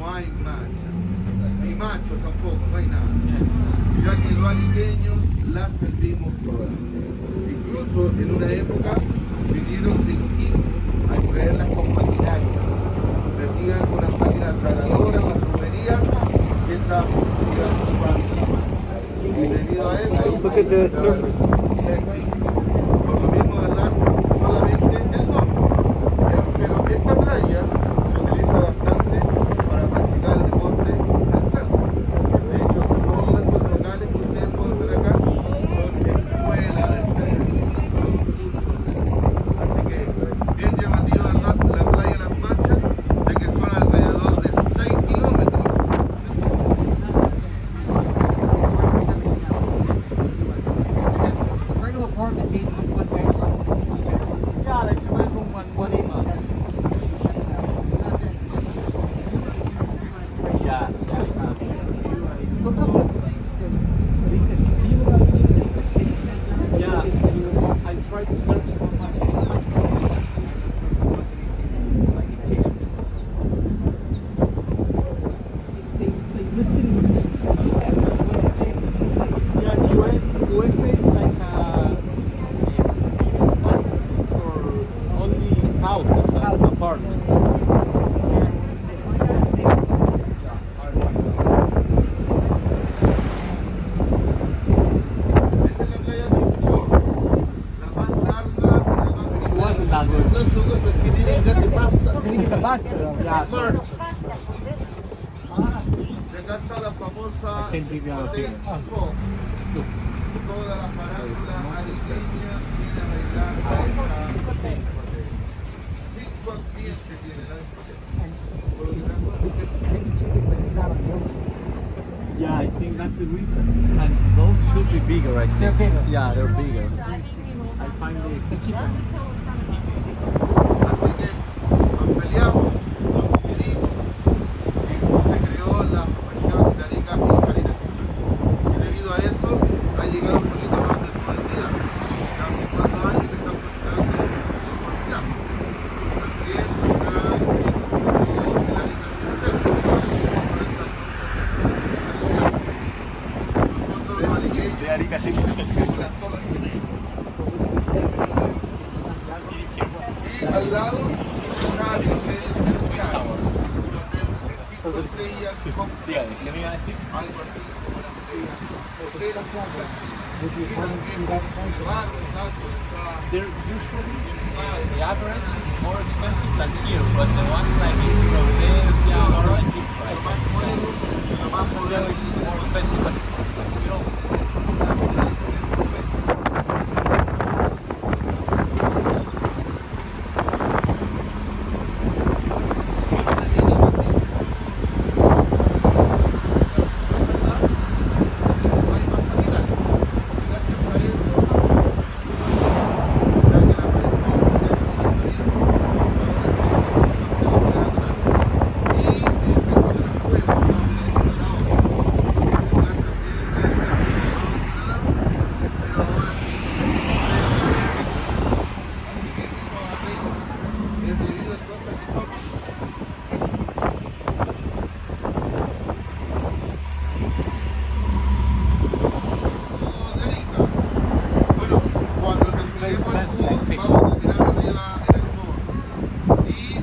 no hay machas, ni machos tampoco, no hay nada. Ya que los ariqueños las servimos todas. Incluso en una época vinieron de Quito a traerlas con maquinaria. Vendían unas máquinas tragadoras, las tuberías, que estas iban suaves la mano. Y debido a eso, Look at the surface. por lo mismo, ¿verdad? Solamente el nombre. ¿Ya? Pero esta playa se utiliza bastante para practicar el deporte del surf. De hecho, todos estos locales que ustedes pueden ver acá son escuelas de surf, son puntos surf. Así que bien llamativa, ¿verdad? La playa Las Manchas, ya que son alrededor de 6 kilómetros. Regular apartment maybe one bedroom. Yeah, like two bedroom, one in. Yeah, look up the place, the biggest, can you look up the biggest city center? Yeah, I tried to search how much like in Chile. They listed in UF, which is like, yeah, UF is like a spot for only houses, apartments. Esta es la playa Chinchón, la más larga y la más It wasn't that good. Not so good, but he didn't get the pasta. Didn't get the pasta though. Yeah. Smart. Y acá está la famosa can't give you an Hotel opinion. Soft. Toda la farándula ariqueña viene a bailar a esta hotel. 5 ambientes tiene la discoteca. Por lo que me acuerdo que es Yeah, I think that's the reason. And those should be bigger, I think. They're bigger. Yeah, they're bigger. I find the cheaper. Así que nos peleamos, nos dividimos y se creó la región de Arica y Parinacota. Y debido a eso ha llegado un poquito más de modernidad. Hace 4 años que están funcionando los plazos. El tren, acá, el Arica sin centro. Nosotros los ariqueños De Arica sí. somos las torres gemelas. Y al lado, está el hotel Tower, un hotel de 5 estrellas con Dígame, ¿qué me iba a decir? algo así como la estrella. Hotel y también bar, tanto, está They're usually, bar. the average is more expensive than here, but the ones like in Providencia are like this Lo price. más nuevo, lo más There moderno, is more expensive, but you know, la ciudad con ese momento. Bueno, cuando terminemos el tour, vamos a terminar arriba en el mall. Y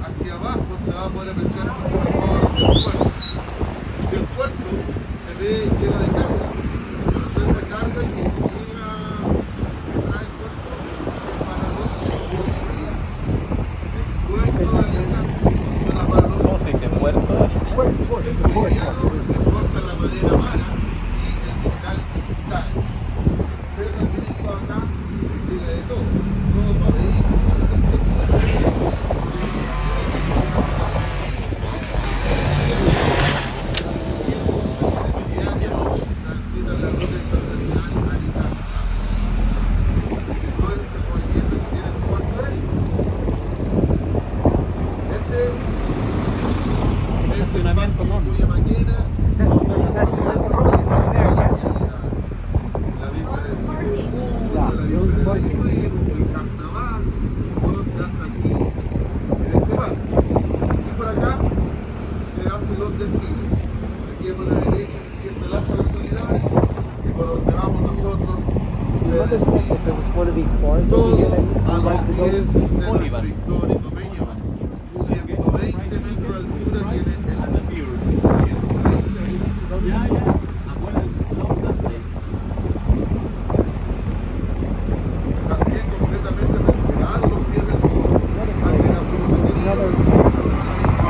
hacia abajo se va a poder apreciar mucho mejor el puerto. El puerto se ve lleno de carga. Pero toda esa carga que llega que trae el puerto es para los turistas. El puerto de Arica funciona para los ¿Cómo se dice? Puerto. bolivianos que cortan la madera mana y el mineral cristal. Pero también esto acá llega de todo para vehículos, transitan la ruta internacional Arica. Así que todo ese movimiento que tiene el puerto de Arica. Este estacionamiento no. Julia Maquena, la víspera del Cine, la víspera del Nuevo, el carnaval, todo se hace aquí en este bar. Y por acá se hace mother said that there was one of these bars over todo here that a you'd los like to go pies to. de Olivar. nuestro histórico Peñón. 120 metros de altura tiene And the beer. el 120. Yeah, yeah. And well, I love that place. También completamente recuperado los pies del morro. Antes era puro batería. Another-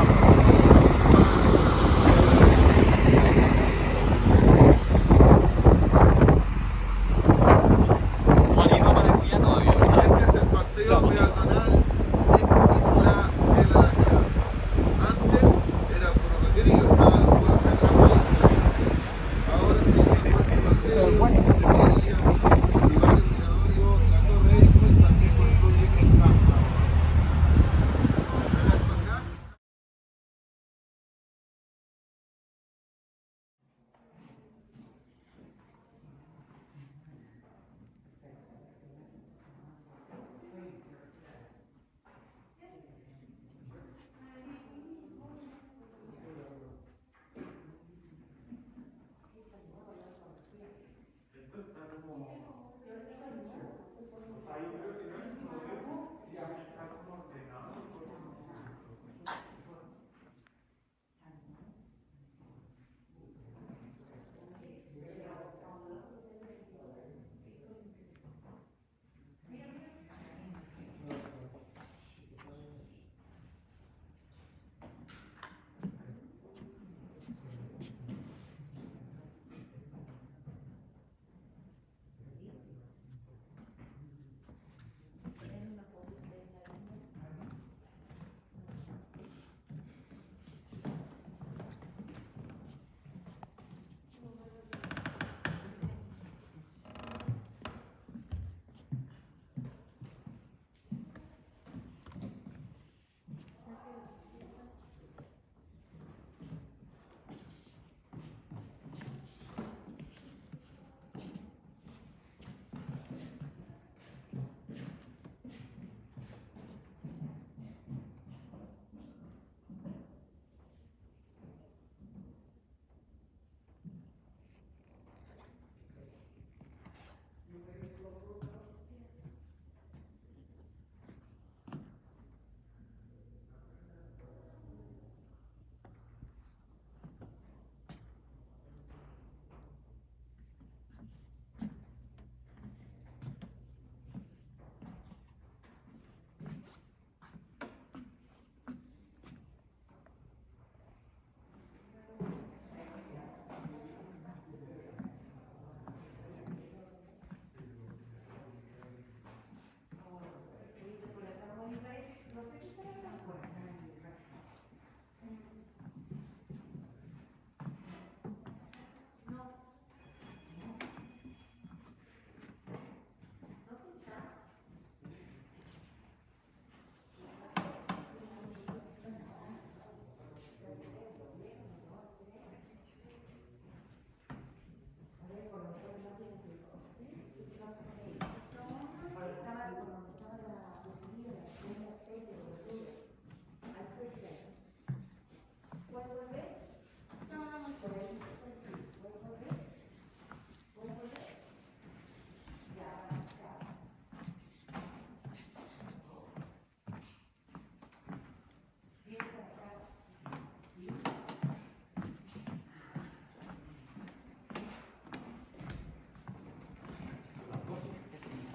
Oliva maracuyá todavía, ¿verdad? Este es el paseo peatonal ex Isla de la Lacra. Antes era puro requerido, estaban puras catrapas. Ahora se hizo todo este paseo, librería, y varios miradores, la Torre Eiffel también construye el Trampa. En la actualidad,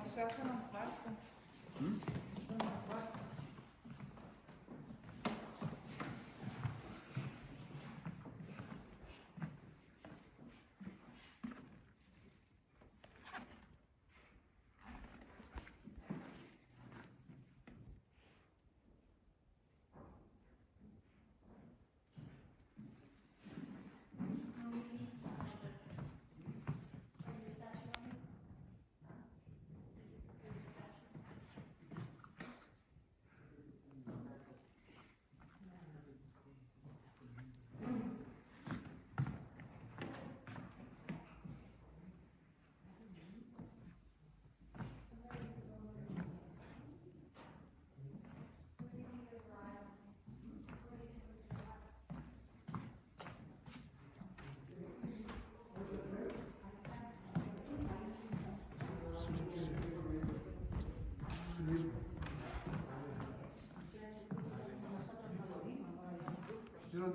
Celso não quarto? Não quarto.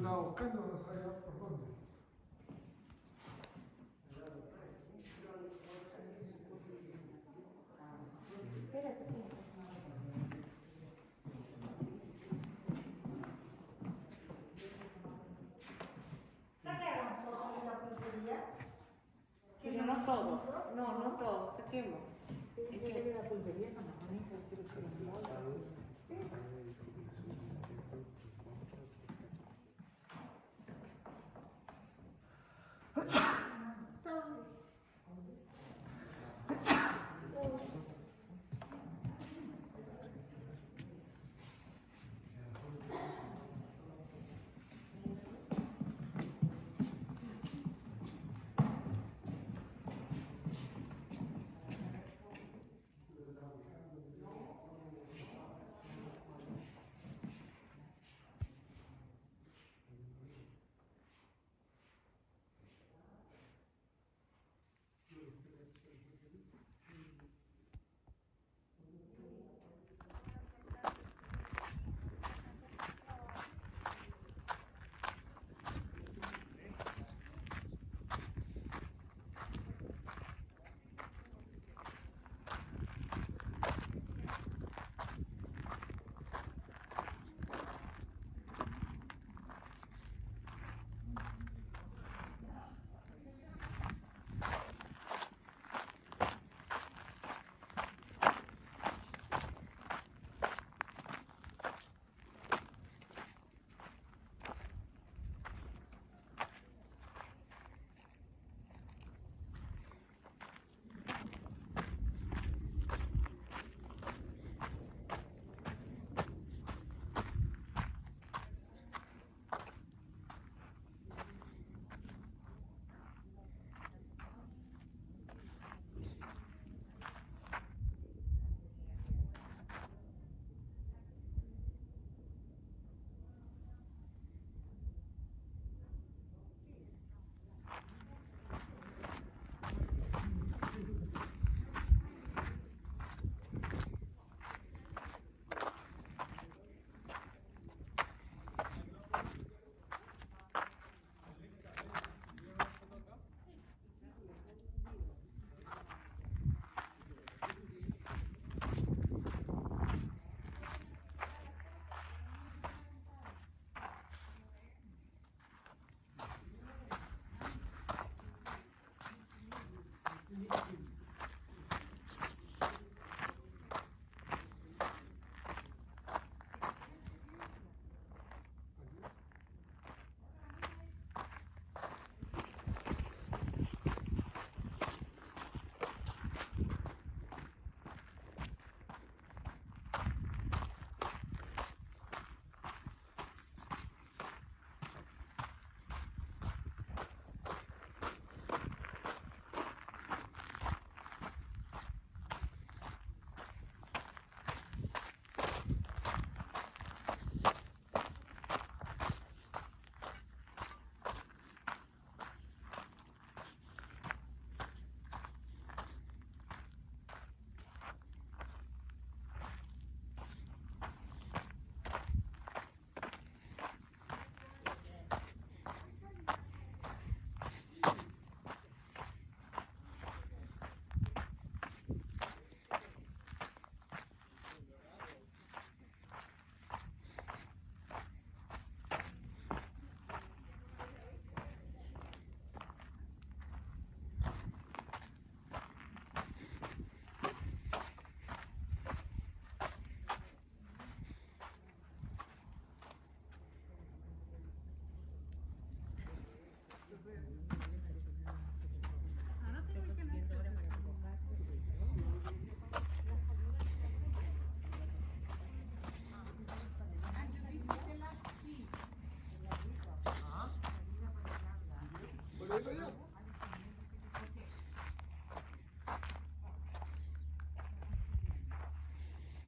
estaba buscando, no sabía por dónde. ¿Sacaron fotos de la pulpería? Pero no todos, no todos, saquemos. Sí, yo sé que la pulpería no la conozco, pero que la moda. Sí.